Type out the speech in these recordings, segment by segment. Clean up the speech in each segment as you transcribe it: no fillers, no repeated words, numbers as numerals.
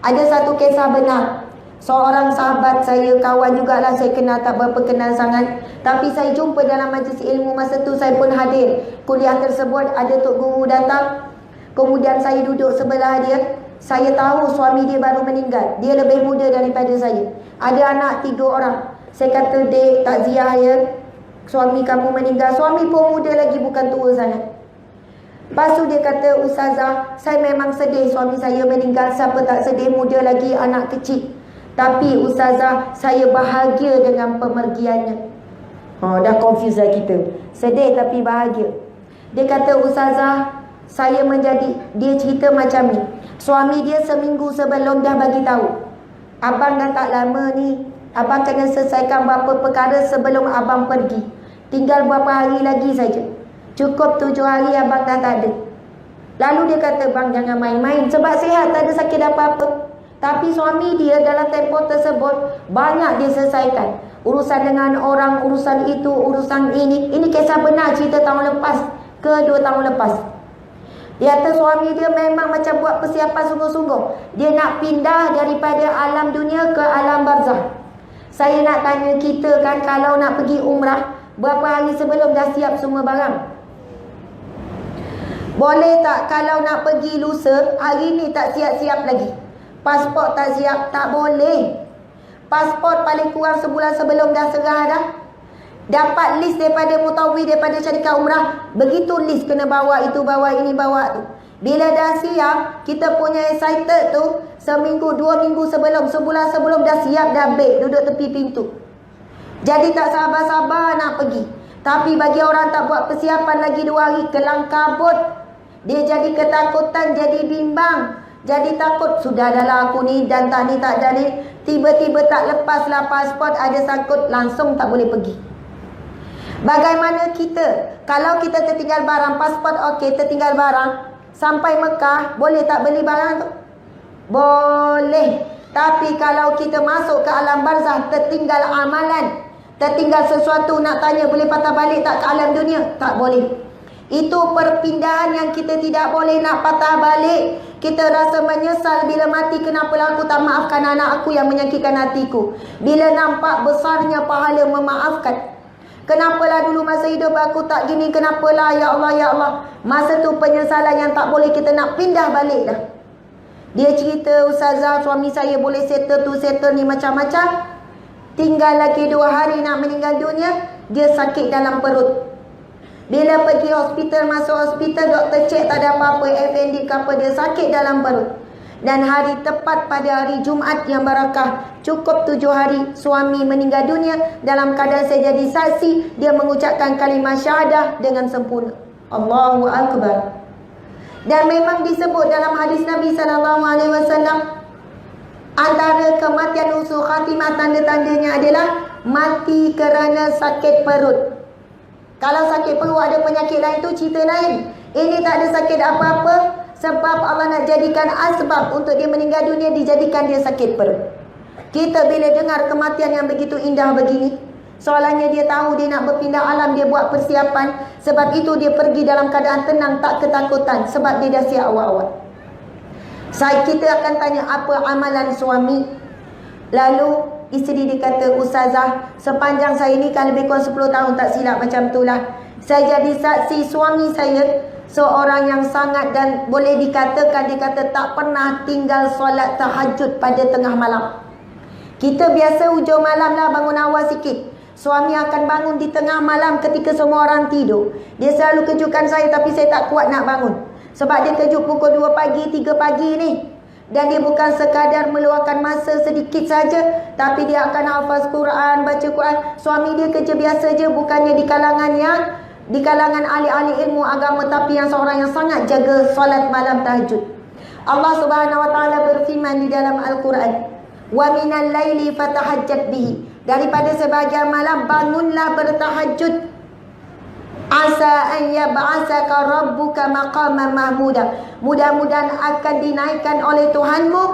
Ada satu kisah benar. Seorang sahabat saya, kawan jugalah, saya kenal, tak berapa kenal sangat, tapi saya jumpa dalam majlis ilmu. Masa tu saya pun hadir kuliah tersebut. Ada tok guru datang, kemudian saya duduk sebelah dia. Saya tahu suami dia baru meninggal. Dia lebih muda daripada saya. Ada anak 3 orang. Saya kata, "Dek, takziah ya, suami kamu meninggal." Suami pun muda lagi, bukan tua sangat. Lepas tu dia kata, "Ustazah, saya memang sedih suami saya meninggal. Siapa tak sedih, muda lagi, anak kecil. Tapi Ustazah, saya bahagia dengan pemergiannya." Dah confuse lah kita. Sedih tapi bahagia. Dia kata, "Ustazah, saya menjadi..." Dia cerita macam ni. Suami dia seminggu sebelum dah bagi tahu, "Abang dah tak lama ni, abang kena selesaikan beberapa perkara sebelum abang pergi. Tinggal berapa hari lagi saja. Cukup 7 hari abang dah tak ada." Lalu dia kata, "Bang, jangan main-main. Sebab sihat, tak ada sakit apa-apa." Tapi suami dia dalam tempoh tersebut banyak dia selesaikan. Urusan dengan orang, urusan itu, urusan ini. Ini kisah benar, cerita tahun lepas ke 2 tahun lepas. Dia kata suami dia memang macam buat persiapan sungguh-sungguh. Dia nak pindah daripada alam dunia ke alam barzah. Saya nak tanya kita kan, kalau nak pergi umrah, berapa hari sebelum dah siap semua barang? Boleh tak kalau nak pergi lusa, hari ni tak siap-siap lagi? Pasport tak siap? Tak boleh. Pasport paling kurang sebulan sebelum dah serah dah. Dapat list daripada mutawwi, daripada syarikat umrah, begitu list kena bawa itu, bawa ini, bawa tu. Bila dah siap, kita punya excited tu, seminggu, 2 minggu sebelum, sebulan sebelum dah siap, dah baik, duduk tepi pintu. Jadi tak sabar-sabar nak pergi. Tapi bagi orang tak buat persiapan lagi 2 hari, kelang kabut. Dia jadi ketakutan, jadi bimbang. Jadi takut, sudah adalah aku ni dan tak ni tak ada ni. Tiba-tiba tak lepaslah pasport, ada sangkut, langsung tak boleh pergi. Bagaimana kita? Kalau kita tertinggal barang, pasport okey, tertinggal barang, sampai Mekah, boleh tak beli barang tu? Boleh. Tapi kalau kita masuk ke alam barzah, tertinggal amalan, tertinggal sesuatu, nak tanya boleh patah balik tak ke alam dunia? Tak boleh. Itu perpindahan yang kita tidak boleh nak patah balik. Kita rasa menyesal bila mati, kenapalah aku tak maafkan anak aku yang menyakitkan hatiku. Bila nampak besarnya pahala memaafkan. Kenapalah dulu masa hidup aku tak gini, kenapalah ya Allah, ya Allah. Masa tu penyesalan yang tak boleh kita nak pindah balik dah. Dia cerita, "Ustazah, suami saya boleh settle tu, settle ni, macam-macam. Tinggal lagi 2 hari nak meninggal dunia, dia sakit dalam perut. Bila pergi hospital, masuk hospital, doktor cek tak ada apa-apa, FND ke apa, dia sakit dalam perut. Dan hari tepat pada hari Jumaat yang barakah, cukup 7 hari, suami meninggal dunia. Dalam keadaan saya jadi saksi, dia mengucapkan kalimah syahadah dengan sempurna. Allahu Akbar." Dan memang disebut dalam hadis Nabi SAW, antara kematian usul khatimah, tanda-tandanya adalah mati kerana sakit perut. Kalau sakit perut ada penyakit lain tu cerita lain. Ini tak ada sakit apa-apa, sebab Allah nak jadikan asbab untuk dia meninggal dunia, dijadikan dia sakit perut. Kita bila dengar kematian yang begitu indah begini, soalannya dia tahu dia nak berpindah alam, dia buat persiapan. Sebab itu dia pergi dalam keadaan tenang, tak ketakutan, sebab dia dah siap awal-awal. Kita akan tanya apa amalan suami. Lalu isteri dia kata, "Ustazah, sepanjang saya ni kan lebih kurang 10 tahun tak silap macam tu lah. Saya jadi saksi suami saya seorang yang sangat, dan boleh dikatakan, dia kata tak pernah tinggal solat tahajud pada tengah malam. Kita biasa hujung malam lah bangun awal sikit. Suami akan bangun di tengah malam ketika semua orang tidur. Dia selalu kejutkan saya, tapi saya tak kuat nak bangun. Sebab dia kejut pukul 2 pagi, 3 pagi ni. Dan dia bukan sekadar meluangkan masa sedikit saja, tapi dia akan hafaz Quran, baca Quran. Suami dia kerja biasa je, bukannya di kalangan ahli-ahli ilmu agama, tapi yang seorang yang sangat jaga solat malam tahajud. Allah Subhanahu wa taala berfirman di dalam Al-Quran, "Wa minal laili fatahajjat bihi." Daripada sebahagian malam bangunlah bertahajud. Asa an yab'asaka rabbuka maqaman mahmuda. Mudah-mudahan akan dinaikkan oleh Tuhanmu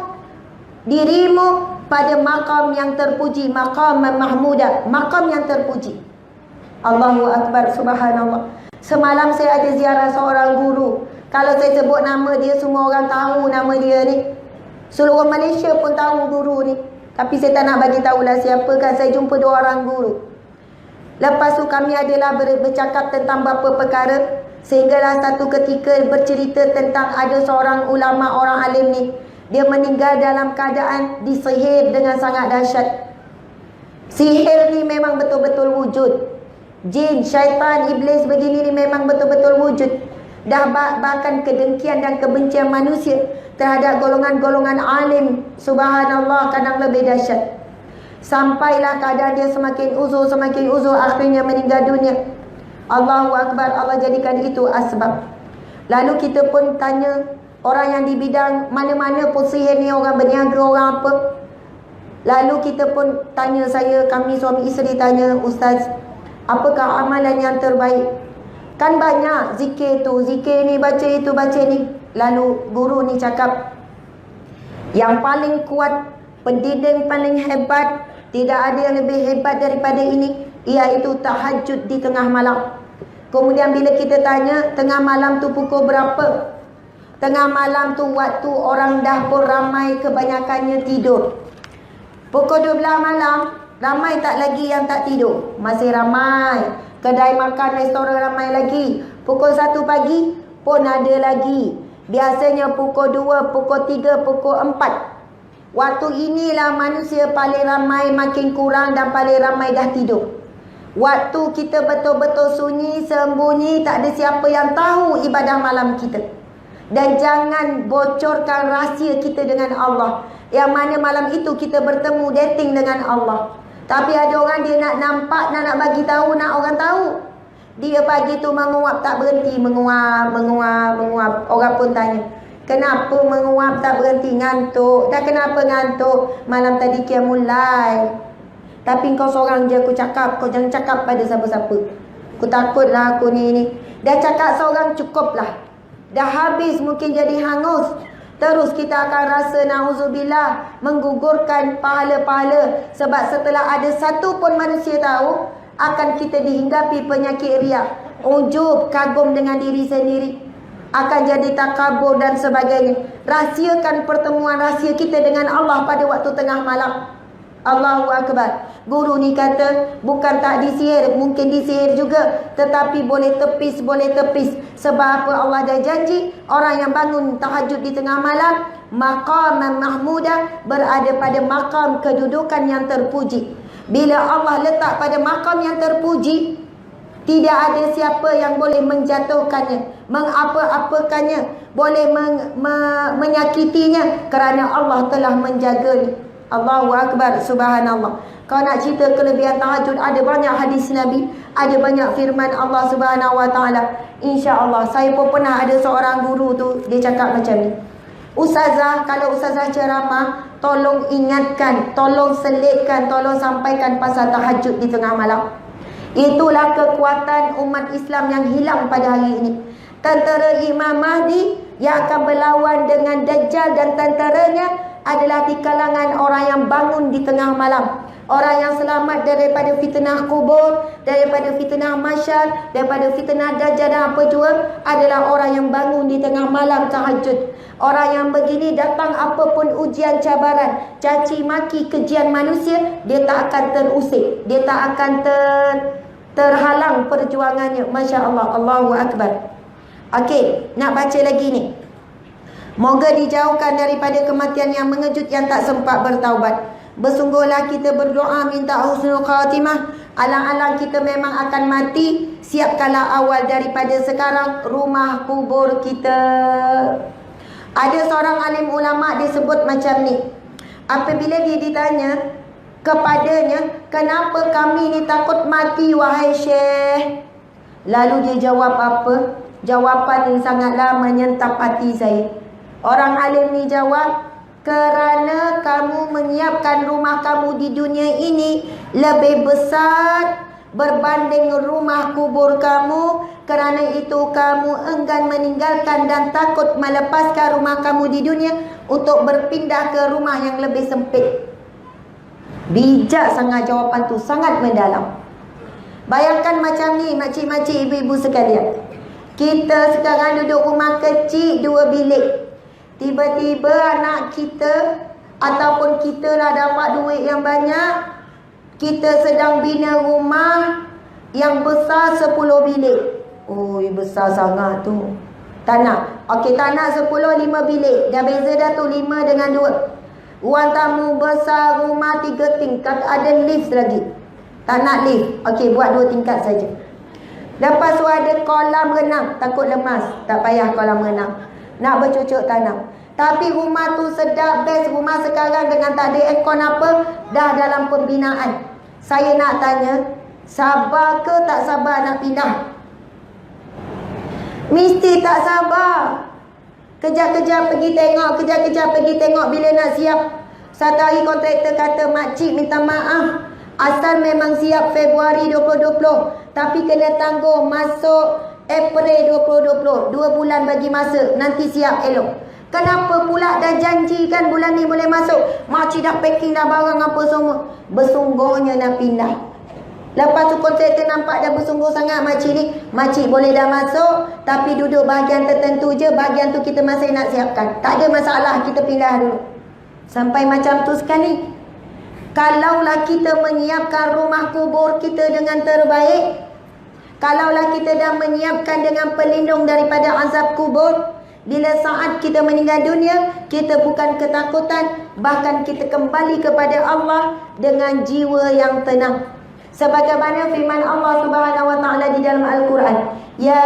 dirimu pada makam yang terpuji, maqaman mahmuda, makam yang terpuji. Allahu Akbar, subhanallah. Semalam saya ada ziarah seorang guru. Kalau saya sebut nama dia, semua orang tahu nama dia ni. Seluruh Malaysia pun tahu guru ni. Tapi saya tak nak bagi tahulah siapa kan. Saya jumpa 2 orang guru. Lepas tu kami adalah bercakap tentang beberapa perkara. Sehinggalah satu ketika bercerita tentang ada seorang ulama, orang alim ni. Dia meninggal dalam keadaan disihir dengan sangat dahsyat. Sihir ni memang betul-betul wujud. Jin, syaitan, iblis begini ni memang betul-betul wujud. Dah bahkan kedengkian dan kebencian manusia terhadap golongan-golongan alim, subhanallah, kadang lebih dahsyat. Sampailah keadaan dia semakin uzur, akhirnya meninggal dunia. Allahu Akbar, Allah jadikan itu asbab. Lalu kita pun tanya orang yang di bidang mana-mana pun sihir ni, orang berniaga, orang apa. Lalu kita pun tanya, kami suami isteri tanya, Ustaz, apakah amalan yang terbaik? Kan banyak zikir tu, zikir ni, baca itu, baca ni. Lalu guru ni cakap, yang paling kuat, pendidik paling hebat, tidak ada yang lebih hebat daripada ini, iaitu tahajud di tengah malam. Kemudian bila kita tanya, tengah malam tu pukul berapa? Tengah malam tu waktu orang dah pun ramai, kebanyakannya tidur. Pukul 12 malam, ramai tak lagi yang tak tidur? Masih ramai. Kedai makan, restoran ramai lagi. Pukul 1 pagi pun ada lagi. Biasanya pukul 2, pukul 3, pukul 4. Waktu inilah manusia paling ramai, makin kurang dan paling ramai dah tidur. Waktu kita betul-betul sunyi, sembunyi, tak ada siapa yang tahu ibadah malam kita. Dan jangan bocorkan rahsia kita dengan Allah. Yang mana malam itu kita bertemu, dating dengan Allah. Tapi ada orang dia nak nampak, nak bagi tahu, nak orang tahu. Dia pagi tu menguap tak berhenti, menguap. Orang pun tanya, kenapa menguap tak berhenti? Ngantuk. Dah kenapa ngantuk? Malam tadi qiyamul lail. Tapi kau seorang je aku cakap. Kau jangan cakap pada siapa-siapa. Aku takutlah aku ni. Dah cakap seorang cukuplah. Dah habis mungkin jadi hangus. Terus kita akan rasa na'udzubillah, menggugurkan pahala-pahala. Sebab setelah ada satu pun manusia tahu, akan kita dihinggapi penyakit riak, ujub, kagum dengan diri sendiri, akan jadi takabur dan sebagainya. Rahsiakan pertemuan rahsia kita dengan Allah pada waktu tengah malam. Allahu Akbar. Guru ni kata, bukan tak disihir, mungkin disihir juga, tetapi boleh tepis. Sebab apa? Allah dah janji, orang yang bangun tahajud di tengah malam, maqaman mahmudah, berada pada makam kedudukan yang terpuji. Bila Allah letak pada makam yang terpuji, tidak ada siapa yang boleh menjatuhkannya, mengapa-apakannya, boleh menyakitinya, kerana Allah telah menjaganya. Allahu Akbar, subhanallah. Kau nak cerita kelebihan tahajud, ada banyak hadis Nabi, ada banyak firman Allah Subhanahu Wa Taala. InsyaAllah, saya pun pernah ada seorang guru tu, dia cakap macam ni, Ustazah, kalau Ustazah ceramah, tolong ingatkan, tolong selitkan, tolong sampaikan pasal tahajud di tengah malam. Itulah kekuatan umat Islam yang hilang pada hari ini. Tentera Imam Mahdi yang akan berlawan dengan Dajjal dan tenteranya adalah di kalangan orang yang bangun di tengah malam. Orang yang selamat daripada fitnah kubur, daripada fitnah masyar, daripada fitnah Dajjal dan apa jua, adalah orang yang bangun di tengah malam tahajud. Orang yang begini, datang apapun ujian, cabaran, caci maki, kejian manusia, dia tak akan terusik, dia tak akan terhalang perjuangannya. Masya Allah, Allahu Akbar. Okey, nak baca lagi ni. Moga dijauhkan daripada kematian yang mengejut yang tak sempat bertaubat. Bersungguhlah kita berdoa minta husnul khatimah. Alang-alang kita memang akan mati, siapkanlah awal daripada sekarang rumah kubur kita. Ada seorang alim ulama disebut macam ni. Apabila dia ditanya kepadanya, kenapa kami ni takut mati wahai Syekh? Lalu dia jawab apa? Jawapan yang sangatlah menyentap hati saya. Orang alim ni jawab, kerana kamu menyiapkan rumah kamu di dunia ini lebih besar berbanding rumah kubur kamu. Kerana itu kamu enggan meninggalkan dan takut melepaskan rumah kamu di dunia untuk berpindah ke rumah yang lebih sempit. Bijak sangat jawapan tu, sangat mendalam. Bayangkan macam ni makcik-makcik, ibu-ibu sekalian. Kita sekarang duduk rumah kecil 2 bilik. Tiba-tiba anak kita ataupun kita lah dapat duit yang banyak, kita sedang bina rumah yang besar 10 bilik. Oi, besar sangat tu. Tak nak. Okey, tak nak 10, 5 bilik. Dah beza dah tu 5 dengan 2. Ruang tamu besar, rumah 3 tingkat, ada lift lagi. Tak nak lift. Okey, buat 2 tingkat saja. Lepas tu ada kolam renang. Takut lemas, tak payah kolam renang. Nak bercucuk tanam. Tapi rumah tu sedap, best. Rumah sekarang dengan tak ada aircon apa, dah dalam pembinaan. Saya nak tanya, sabar ke tak sabar nak pindah? Mesti tak sabar. Kejap-kejap pergi tengok, kejap-kejap pergi tengok bila nak siap. Satu hari kontraktor kata, makcik minta maaf, asal memang siap Februari 2020, tapi kena tangguh masuk April 2020. 2 bulan bagi masa, nanti siap elok. Kenapa pula dah janjikan bulan ni boleh masuk? Makcik dah packing dah barang apa semua. Bersungguhnya nak pindah. Lepas tu kontraktor nampak dah bersungguh sangat makcik ni. Makcik boleh dah masuk, tapi duduk bahagian tertentu je. Bahagian tu kita masih nak siapkan. Tak ada masalah, kita pindah dulu. Sampai macam tu sekali. Kalaulah kita menyiapkan rumah kubur kita dengan terbaik, kalaulah kita dah menyiapkan dengan pelindung daripada azab kubur, bila saat kita meninggal dunia, kita bukan ketakutan, bahkan kita kembali kepada Allah dengan jiwa yang tenang. Sebagaimana firman Allah Subhanahu wa taala di dalam Al-Quran, ya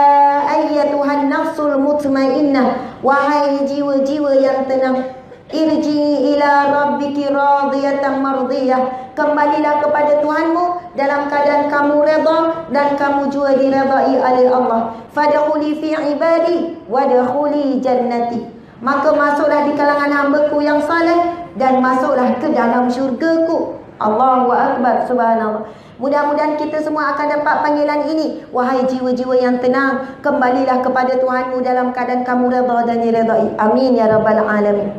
ayyatuhan nafsul mutmainnah, wahai jiwa-jiwa yang tenang, irji ila rabbiki radiyatan mardiyah, kembalilah kepada Tuhanmu dalam keadaan kamu redha dan kamu juga diredai oleh Allah. Fadkhuli fi ibadi wadkhuli jannati, maka masuklah di kalangan hamba-Ku yang saleh dan masuklah ke dalam syurga-Ku. Allahu akbar, subhanallah. Mudah-mudahan kita semua akan dapat panggilan ini. Wahai jiwa-jiwa yang tenang, kembalilah kepada Tuhanmu dalam keadaan kamu redha dan diredai. Amin ya rabbal alamin.